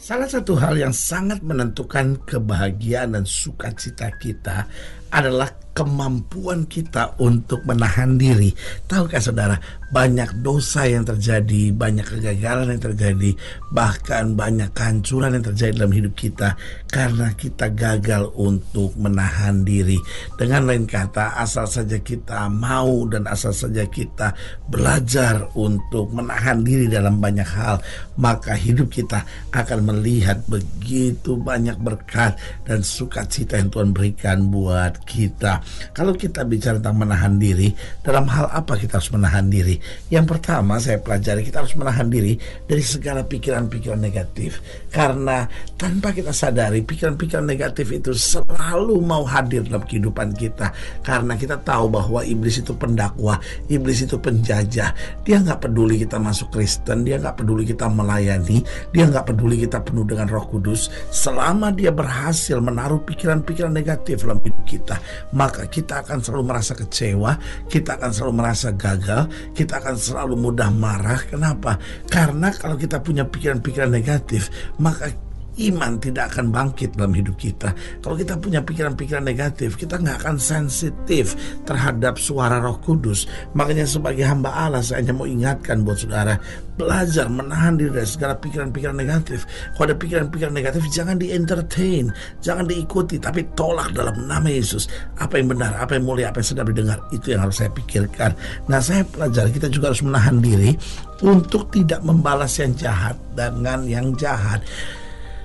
Salah satu hal yang sangat menentukan kebahagiaan dan sukacita kita adalah kemampuan kita untuk menahan diri. Tahukah saudara, banyak dosa yang terjadi, banyak kegagalan yang terjadi, bahkan banyak kehancuran yang terjadi dalam hidup kita karena kita gagal untuk menahan diri. Dengan lain kata, asal saja kita mau dan asal saja kita belajar untuk menahan diri dalam banyak hal, maka hidup kita akan melihat begitu banyak berkat dan sukacita yang Tuhan berikan buat kita. Kalau kita bicara tentang menahan diri, dalam hal apa kita harus menahan diri? Yang pertama saya pelajari, kita harus menahan diri dari segala pikiran-pikiran negatif. Karena tanpa kita sadari, pikiran-pikiran negatif itu selalu mau hadir dalam kehidupan kita. Karena kita tahu bahwa iblis itu pendakwah, iblis itu penjajah. Dia gak peduli kita masuk Kristen, dia gak peduli kita melayani, dia gak peduli kita penuh dengan Roh Kudus. Selama dia berhasil menaruh pikiran-pikiran negatif dalam hidup kita, maka kita akan selalu merasa kecewa, kita akan selalu merasa gagal, kita akan selalu mudah marah. Kenapa? Karena kalau kita punya pikiran-pikiran negatif, maka iman tidak akan bangkit dalam hidup kita. Kalau kita punya pikiran-pikiran negatif, kita nggak akan sensitif terhadap suara Roh Kudus. Makanya sebagai hamba Allah, saya hanya mau ingatkan buat saudara, belajar menahan diri dari segala pikiran-pikiran negatif. Kalau ada pikiran-pikiran negatif, jangan di-entertain, jangan diikuti, tapi tolak dalam nama Yesus. Apa yang benar, apa yang mulia, apa yang sedap didengar, itu yang harus saya pikirkan. Nah, saya pelajari, kita juga harus menahan diri untuk tidak membalas yang jahat dengan yang jahat.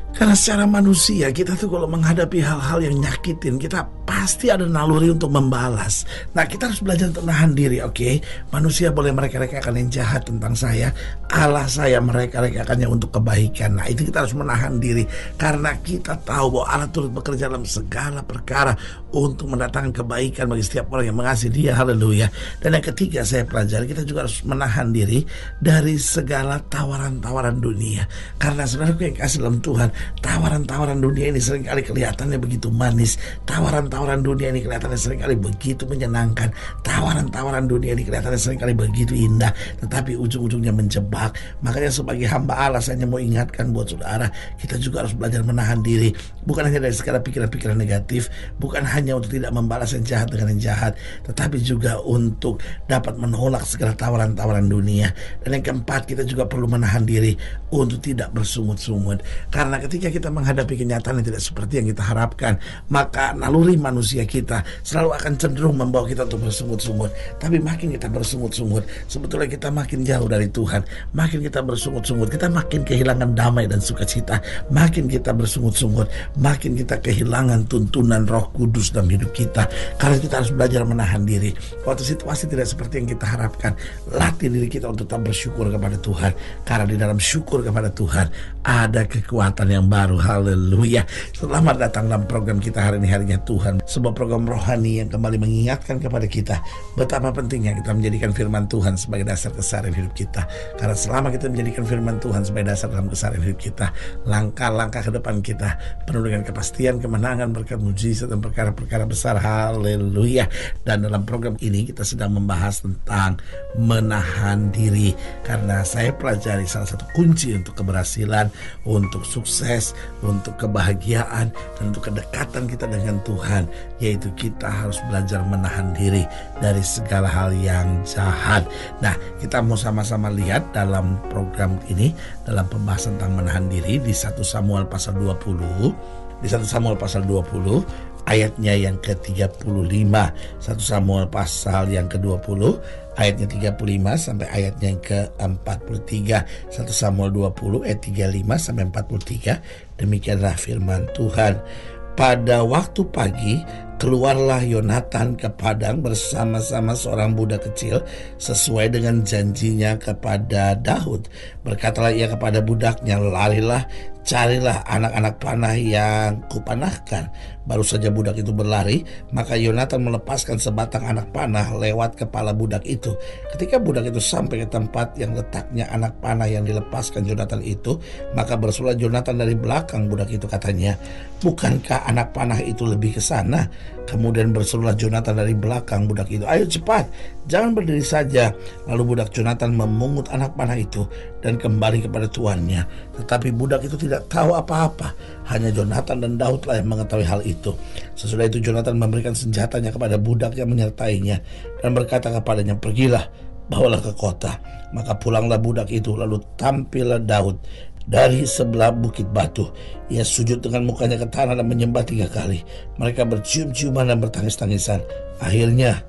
Karena secara manusia kita tuh kalau menghadapi hal-hal yang nyakitin, kita pasti ada naluri untuk membalas. Nah, kita harus belajar untuk menahan diri. Oke, manusia boleh mereka-rekakan yang jahat tentang saya, Allah saya mereka-rekakannya untuk kebaikan. Nah, itu kita harus menahan diri, karena kita tahu bahwa Allah turut bekerja dalam segala perkara untuk mendatangkan kebaikan bagi setiap orang yang mengasihi Dia. Haleluya. Dan yang ketiga saya pelajari, kita juga harus menahan diri dari segala tawaran-tawaran dunia. Karena saudaraku yang kasih dalam Tuhan, tawaran-tawaran dunia ini seringkali kelihatannya begitu manis. Tawaran-tawaran dunia ini kelihatannya seringkali begitu menyenangkan. Tawaran-tawaran dunia ini kelihatannya seringkali begitu indah, tetapi ujung-ujungnya menjebak. Makanya sebagai hamba Allah, saya hanya mau ingatkan buat saudara, kita juga harus belajar menahan diri. Bukan hanya dari segala pikiran-pikiran negatif, bukan hanya untuk tidak membalas yang jahat dengan yang jahat, tetapi juga untuk dapat menolak segala tawaran-tawaran dunia. Dan yang keempat, kita juga perlu menahan diri untuk tidak bersungut-sungut. Karena ketika kita menghadapi kenyataan yang tidak seperti yang kita harapkan, maka naluri manusia kita selalu akan cenderung membawa kita untuk bersungut-sungut. Tapi makin kita bersungut-sungut, sebetulnya kita makin jauh dari Tuhan. Makin kita bersungut-sungut, kita makin kehilangan damai dan sukacita. Makin kita bersungut-sungut, makin kita kehilangan tuntunan Roh Kudus dalam hidup kita. Karena kita harus belajar menahan diri. Waktu situasi tidak seperti yang kita harapkan, latih diri kita untuk tetap bersyukur kepada Tuhan. Karena di dalam syukur kepada Tuhan ada kekuatan yang baru. Haleluya. Selamat datang dalam program kita hari ini, Harinya Tuhan, sebuah program rohani yang kembali mengingatkan kepada kita betapa pentingnya kita menjadikan firman Tuhan sebagai dasar keseharian hidup kita. Karena selama kita menjadikan firman Tuhan sebagai dasar dalam keseharian hidup kita, langkah-langkah ke depan kita penuh dengan kepastian, kemenangan, berkat mujizat dan perkara-perkara besar. Haleluya. Dan dalam program ini kita sedang membahas tentang menahan diri. Karena saya pelajari salah satu kunci untuk keberhasilan, untuk sukses, untuk kebahagiaan, dan untuk kedekatan kita dengan Tuhan, yaitu kita harus belajar menahan diri dari segala hal yang jahat. Nah, kita mau sama-sama lihat dalam program ini, dalam pembahasan tentang menahan diri di 1 Samuel pasal 20. Di 1 Samuel pasal 20 ayatnya yang ke-35. 1 Samuel pasal yang ke-20 ayatnya 35 sampai ayatnya yang ke-43. 1 Samuel 20 ayat 35 sampai 43. Demikianlah firman Tuhan. Pada waktu pagi keluarlah Yonatan ke padang bersama-sama seorang budak kecil sesuai dengan janjinya kepada Daud. Berkatalah ia kepada budaknya, larilah, carilah anak-anak panah yang kupanahkan. Baru saja budak itu berlari, maka Yonatan melepaskan sebatang anak panah lewat kepala budak itu. Ketika budak itu sampai ke tempat yang letaknya anak panah yang dilepaskan Yonatan itu, maka bersulah Yonatan dari belakang budak itu, katanya, bukankah anak panah itu lebih ke sana? Kemudian berserulah Yonatan dari belakang budak itu, ayo cepat, Jangan berdiri saja. Lalu budak Jonathan memungut anak panah itu dan kembali kepada tuannya. Tetapi budak itu tidak tahu apa-apa. Hanya Jonathan dan Daud lah yang mengetahui hal itu. Sesudah itu Jonathan memberikan senjatanya kepada budak yang menyertainya dan berkata kepadanya, "Pergilah, bawalah ke kota." Maka pulanglah budak itu, lalu tampillah Daud dari sebelah bukit batu. Ia sujud dengan mukanya ke tanah dan menyembah 3 kali. Mereka bercium-ciuman dan bertangis-tangisan. Akhirnya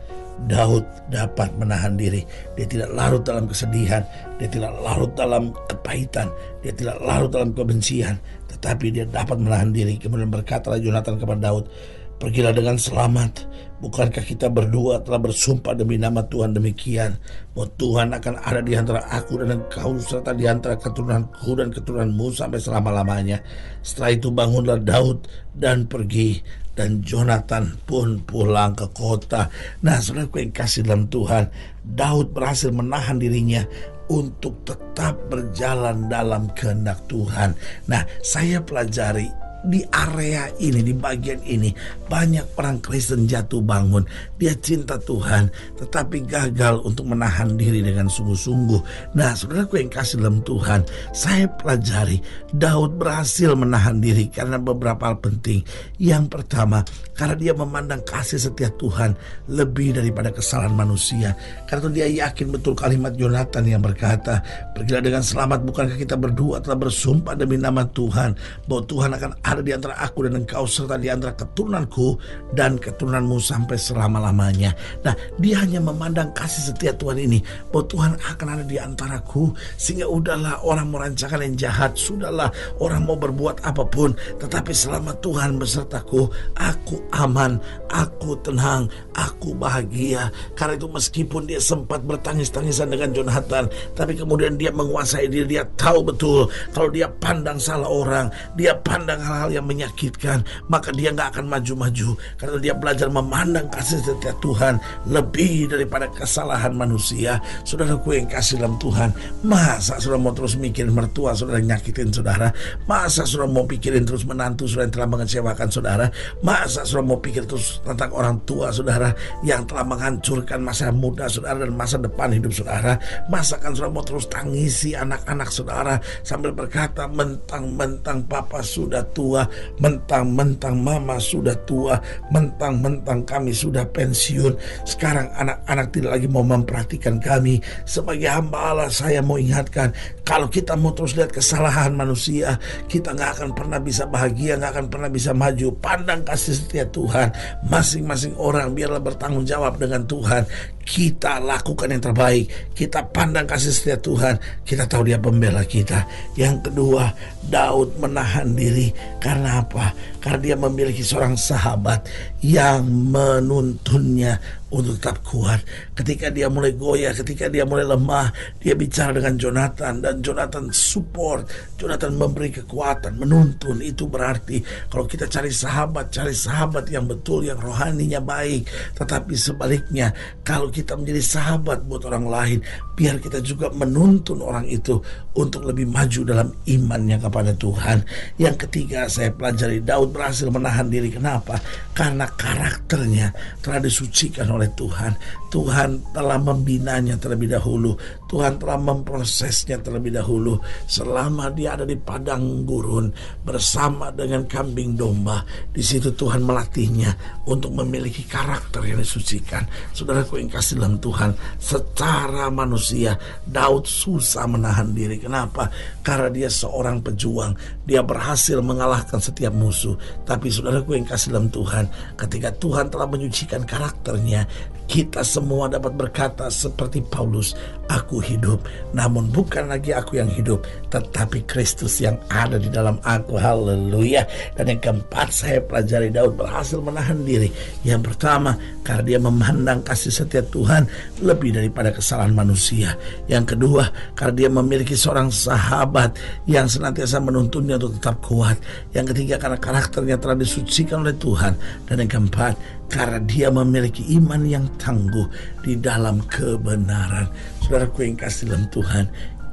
Daud dapat menahan diri. Dia tidak larut dalam kesedihan, dia tidak larut dalam kepahitan, dia tidak larut dalam kebencian, tetapi dia dapat menahan diri. Kemudian berkatalah Jonathan kepada Daud, "Pergilah dengan selamat. Bukankah kita berdua telah bersumpah demi nama Tuhan demikian, bahwa Tuhan akan ada di antara aku dan engkau serta di antara keturunanku dan keturunanmu sampai selama-lamanya." Setelah itu bangunlah Daud dan pergi, dan Jonathan pun pulang ke kota. Nah, saudaraku yang kasih dalam Tuhan, Daud berhasil menahan dirinya untuk tetap berjalan dalam kehendak Tuhan. Nah, saya pelajari di area ini, di bagian ini, banyak orang Kristen jatuh bangun. Dia cinta Tuhan, tetapi gagal untuk menahan diri dengan sungguh-sungguh. Nah, saudaraku yang kasih dalam Tuhan, saya pelajari Daud berhasil menahan diri karena beberapa hal penting. Yang pertama, karena dia memandang kasih setia Tuhan lebih daripada kesalahan manusia. Karena itu dia yakin betul kalimat Jonathan yang berkata, "Pergilah dengan selamat, bukankah kita berdua telah bersumpah demi nama Tuhan, bahwa Tuhan akan ada di antara aku dan engkau serta di antara keturunanku dan keturunanmu sampai selama-lamanya." Nah, dia hanya memandang kasih setia Tuhan ini, bahwa Tuhan akan ada di antaraku, sehingga udahlah orang mau rancangan yang jahat, sudahlah orang mau berbuat apapun, tetapi selama Tuhan besertaku, aku aman, aku tenang, aku bahagia. Karena itu meskipun dia sempat bertangis-tangisan dengan Jonathan, tapi kemudian dia menguasai diri. Dia tahu betul kalau dia pandang salah orang, dia pandang hal-hal yang menyakitkan, maka dia gak akan maju-maju. Karena dia belajar memandang kasih setia Tuhan lebih daripada kesalahan manusia. Saudaraku yang kasih dalam Tuhan, masa saudara mau terus mikirin mertua saudara nyakitin saudara? Masa saudara mau pikirin terus menantu saudara yang telah mengecewakan saudara? Masa saudara mau pikir terus tentang orang tua saudara yang telah menghancurkan masa muda saudara dan masa depan hidup saudara? Masakan saudara mau terus tangisi anak-anak saudara sambil berkata, "Mentang-mentang papa sudah tua, mentang-mentang mama sudah tua, mentang-mentang kami sudah pensiun, sekarang anak-anak tidak lagi mau memperhatikan kami." Sebagai hamba Allah, saya mau ingatkan, kalau kita mau terus lihat kesalahan manusia, kita gak akan pernah bisa bahagia, gak akan pernah bisa maju. Pandang kasih setia Tuhan. Masing-masing orang biarlah bertanggung jawab dengan Tuhan. Kita lakukan yang terbaik. Kita pandang kasih setia Tuhan. Kita tahu dia pembela kita. Yang kedua, Daud menahan diri. Karena apa? Karena dia memiliki seorang sahabat yang menuntunnya untuk tetap kuat. Ketika dia mulai goyah, ketika dia mulai lemah, dia bicara dengan Jonathan, dan Jonathan support, Jonathan memberi kekuatan, menuntun. Itu berarti kalau kita cari sahabat yang betul, yang rohaninya baik. Tetapi sebaliknya, kalau kita menjadi sahabat buat orang lain, biar kita juga menuntun orang itu untuk lebih maju dalam imannya kepada Tuhan. Yang ketiga, saya pelajari Daud berhasil menahan diri. Kenapa? Karena karakternya telah disucikan oleh Tuhan. Tuhan telah membinanya terlebih dahulu. Tuhan telah memprosesnya terlebih dahulu. Selama dia ada di padang gurun bersama dengan kambing domba, di situ Tuhan melatihnya untuk memiliki karakter yang disucikan. Saudaraku yang kasih dalam Tuhan, secara manusia Daud susah menahan diri. Kenapa? Karena dia seorang pejuang. Dia berhasil mengalahkan setiap musuh. Tapi saudaraku yang kasih dalam Tuhan, ketika Tuhan telah menyucikan karakternya, kita semua dapat berkata seperti Paulus, "Aku hidup, namun bukan lagi aku yang hidup, tetapi Kristus yang ada di dalam aku." Haleluya. Dan yang keempat, saya pelajari Daud berhasil menahan diri. Yang pertama, karena dia memandang kasih setia Tuhan lebih daripada kesalahan manusia. Yang kedua, karena dia memiliki seorang sahabat yang senantiasa menuntunnya untuk tetap kuat. Yang ketiga, karena karakternya telah disucikan oleh Tuhan. Dan yang keempat, karena dia memiliki iman yang tangguh di dalam kebenaran. Saudaraku yang kasih dalam Tuhan,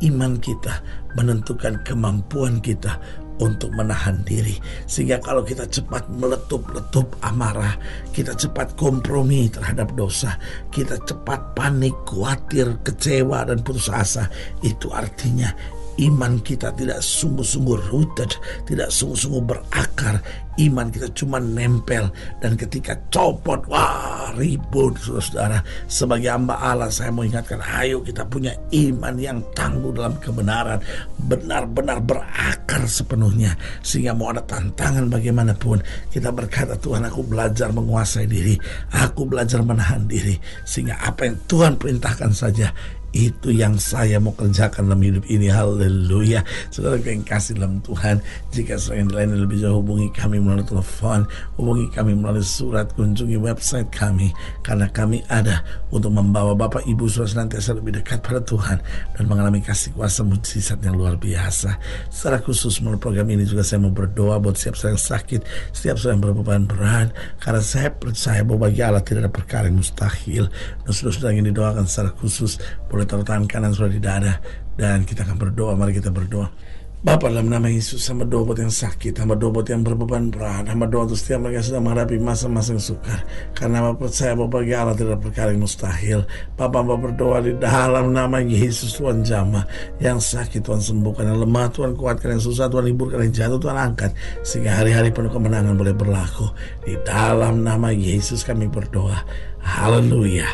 iman kita menentukan kemampuan kita untuk menahan diri. Sehingga kalau kita cepat meletup-letup amarah, kita cepat kompromi terhadap dosa, kita cepat panik, khawatir, kecewa, dan putus asa, itu artinya iman kita tidak sungguh-sungguh rooted, tidak sungguh-sungguh berakar. Iman kita cuma nempel, dan ketika copot, wah, ribut, saudara. Sebagai hamba Allah, saya mau ingatkan, ayo kita punya iman yang tangguh dalam kebenaran, benar-benar berakar sepenuhnya, sehingga mau ada tantangan bagaimanapun, kita berkata, Tuhan, aku belajar menguasai diri, aku belajar menahan diri, sehingga apa yang Tuhan perintahkan saja, itu yang saya mau kerjakan dalam hidup ini. Haleluya. Saudara yang kasih dalam Tuhan, jika saudara yang lain lebih jauh, hubungi kami melalui telepon, hubungi kami melalui surat, kunjungi website kami, karena kami ada untuk membawa Bapak Ibu saudara senantiasa lebih dekat pada Tuhan dan mengalami kasih kuasa mujizat yang luar biasa. Secara khusus melalui program ini juga saya mau berdoa buat setiap saudara yang sakit, setiap saudara yang berbeban berat, karena saya percaya bahwa bagi Allah tidak ada perkara yang mustahil. Dan saudara-saudara yang didoakan secara khusus, boleh taruh tangan kanan saudara di dada, dan kita akan berdoa. Mari kita berdoa. Bapa, dalam nama Yesus, hamba doa buat yang sakit, hamba doa buat yang berbeban berat, hamba doa untuk setiap mereka yang sedang menghadapi masa-masa yang sukar, karena hamba percaya bahwa bagi Allah tidak ada perkara yang mustahil. Bapa, hamba berdoa di dalam nama Yesus, Tuhan jamah yang sakit, Tuhan sembuhkan, yang lemah Tuhan kuatkan, yang susah Tuhan hiburkan, yang jatuh Tuhan angkat, sehingga hari-hari penuh kemenangan boleh berlaku. Di dalam nama Yesus kami berdoa. Haleluya.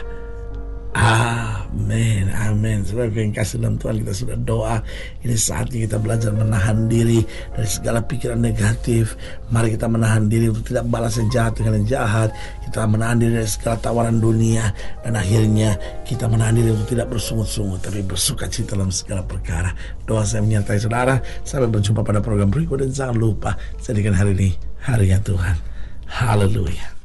Amin, amin. Saudara yang kasih dalam Tuhan, kita sudah doa. Ini saatnya kita belajar menahan diri dari segala pikiran negatif. Mari kita menahan diri untuk tidak balas yang jahat dengan yang jahat. Kita menahan diri dari segala tawaran dunia, dan akhirnya kita menahan diri untuk tidak bersungut-sungut, tapi bersuka cita dalam segala perkara. Doa saya menyertai saudara. Sampai berjumpa pada program berikut, dan jangan lupa jadikan hari ini hari yang Tuhan. Haleluya.